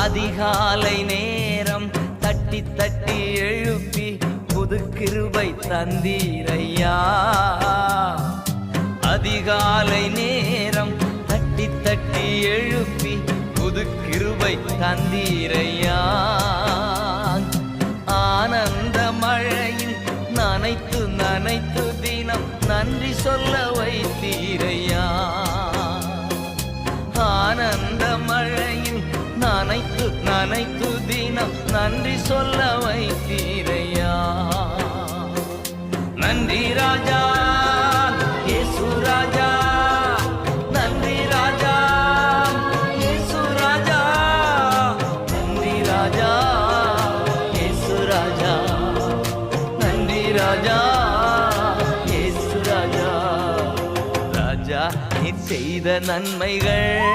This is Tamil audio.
அதிகாலை நேரம் தட்டி தட்டி எழுப்பி புது கிருபை தந்தீரையா. அதிகாலை நேரம் தட்டி தட்டி எழுப்பி புது கிருபை தந்தீரையா. ஆனந்த மழையில் நனைத்து நனைத்து தினம் நன்றி சொல்ல வைத்தீரையா. ஆனந்த மழையில் நனைத்து நனைத்து தினம் நன்றி சொல்ல வைத்தீரையா. நன்றி ராஜா இயேசு ராஜா, நன்றி ராஜா இயேசு ராஜா, நன்றி ராஜா இயேசு ராஜா, நன்றி ராஜா இயேசு ராஜா. ராஜா நீர் செய்த நன்மைகள்